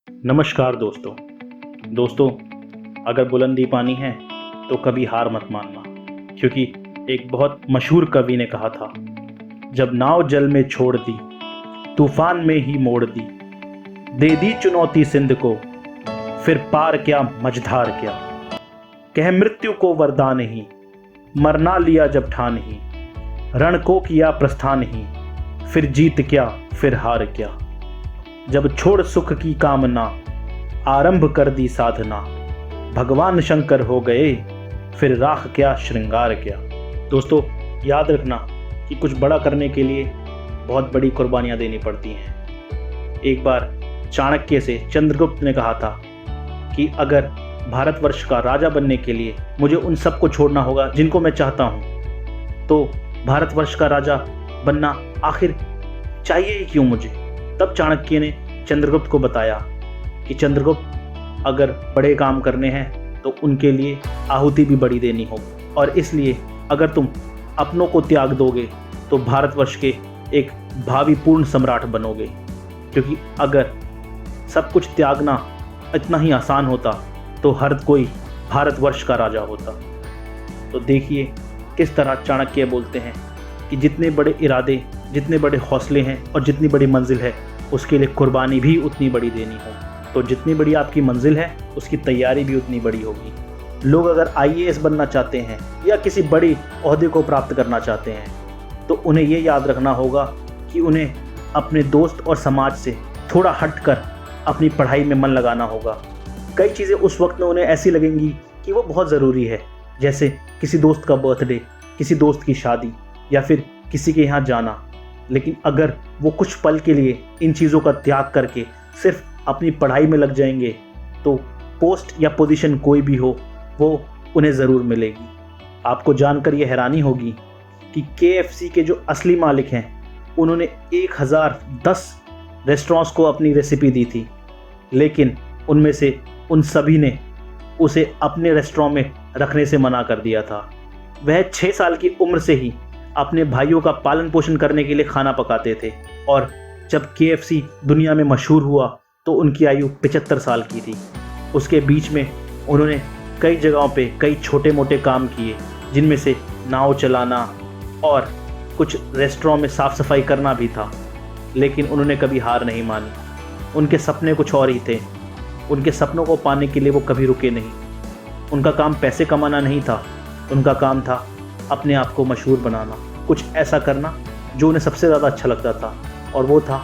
नमस्कार दोस्तों। दोस्तों, अगर बुलंदी पानी है तो कभी हार मत मानना, क्योंकि एक बहुत मशहूर कवि ने कहा था, जब नाव जल में छोड़ दी, तूफान में ही मोड़ दी, दे दी चुनौती सिंध को, फिर पार क्या मझधार क्या, कह मृत्यु को वरदान ही, मरना लिया जब ठान ही, रण को किया प्रस्थान ही, फिर जीत क्या फिर हार क्या, जब छोड़ सुख की कामना, आरंभ कर दी साधना, भगवान शंकर हो गए, फिर राख क्या श्रृंगार क्या। दोस्तों, याद रखना कि कुछ बड़ा करने के लिए बहुत बड़ी कुर्बानियां देनी पड़ती हैं। एक बार चाणक्य से चंद्रगुप्त ने कहा था कि अगर भारतवर्ष का राजा बनने के लिए मुझे उन सबको छोड़ना होगा जिनको मैं चाहता हूँ, तो भारतवर्ष का राजा बनना आखिर चाहिए ही क्यों मुझे। तब चाणक्य ने चंद्रगुप्त को बताया कि चंद्रगुप्त, अगर बड़े काम करने हैं तो उनके लिए आहुति भी बड़ी देनी होगी, और इसलिए अगर तुम अपनों को त्याग दोगे तो भारतवर्ष के एक भावी पूर्ण सम्राट बनोगे। क्योंकि अगर सब कुछ त्यागना इतना ही आसान होता तो हर कोई भारतवर्ष का राजा होता। तो देखिए किस तरह चाणक्य बोलते हैं कि जितने बड़े इरादे, जितने बड़े हौसले हैं और जितनी बड़ी मंजिल है, उसके लिए कुर्बानी भी उतनी बड़ी देनी होगी। तो जितनी बड़ी आपकी मंजिल है, उसकी तैयारी भी उतनी बड़ी होगी। लोग अगर आईएएस बनना चाहते हैं या किसी बड़ी ओहदे को प्राप्त करना चाहते हैं, तो उन्हें ये याद रखना होगा कि उन्हें अपने दोस्त और समाज से थोड़ा हटकर अपनी पढ़ाई में मन लगाना होगा। कई चीज़ें उस वक्त में उन्हें ऐसी लगेंगी कि वो बहुत ज़रूरी है, जैसे किसी दोस्त का बर्थडे, किसी दोस्त की शादी, या फिर किसी के यहाँ जाना। लेकिन अगर वो कुछ पल के लिए इन चीज़ों का त्याग करके सिर्फ अपनी पढ़ाई में लग जाएंगे, तो पोस्ट या पोजीशन कोई भी हो, वो उन्हें ज़रूर मिलेगी। आपको जानकर ये हैरानी होगी कि KFC के जो असली मालिक हैं, उन्होंने 1010 रेस्टोरेंट्स को अपनी रेसिपी दी थी, लेकिन उनमें से उन सभी ने उसे अपने रेस्टोरेंट में रखने से मना कर दिया था। वह 6 साल की उम्र से ही अपने भाइयों का पालन पोषण करने के लिए खाना पकाते थे, और जब KFC दुनिया में मशहूर हुआ तो उनकी आयु 75 साल की थी। उसके बीच में उन्होंने कई जगहों पे कई छोटे मोटे काम किए, जिनमें से नाव चलाना और कुछ रेस्टोरेंट में साफ़ सफाई करना भी था। लेकिन उन्होंने कभी हार नहीं मानी। उनके सपने कुछ और ही थे। उनके सपनों को पाने के लिए वो कभी रुके नहीं। उनका काम पैसे कमाना नहीं था, उनका काम था अपने आप को मशहूर बनाना, कुछ ऐसा करना जो उन्हें सबसे ज़्यादा अच्छा लगता था, और वो था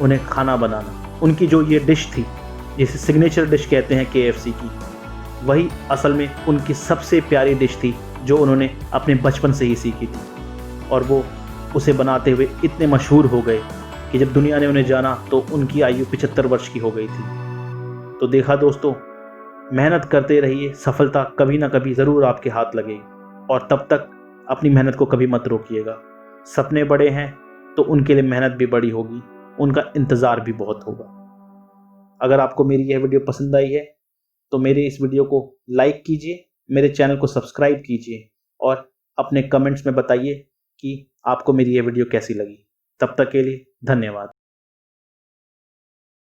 उन्हें खाना बनाना। उनकी जो ये डिश थी, जिसे सिग्नेचर डिश कहते हैं KFC की, वही असल में उनकी सबसे प्यारी डिश थी, जो उन्होंने अपने बचपन से ही सीखी थी, और वो उसे बनाते हुए इतने मशहूर हो गए कि जब दुनिया ने उन्हें जाना तो उनकी आयु 75 वर्ष की हो गई थी। तो देखा दोस्तों, मेहनत करते रहिए, सफलता कभी ना कभी ज़रूर आपके हाथ लगेगी, और तब तक अपनी मेहनत को कभी मत रोकिएगा। सपने बड़े हैं तो उनके लिए मेहनत भी बड़ी होगी, उनका इंतज़ार भी बहुत होगा। अगर आपको मेरी यह वीडियो पसंद आई है तो मेरे इस वीडियो को लाइक कीजिए, मेरे चैनल को सब्सक्राइब कीजिए, और अपने कमेंट्स में बताइए कि आपको मेरी यह वीडियो कैसी लगी। तब तक के लिए धन्यवाद।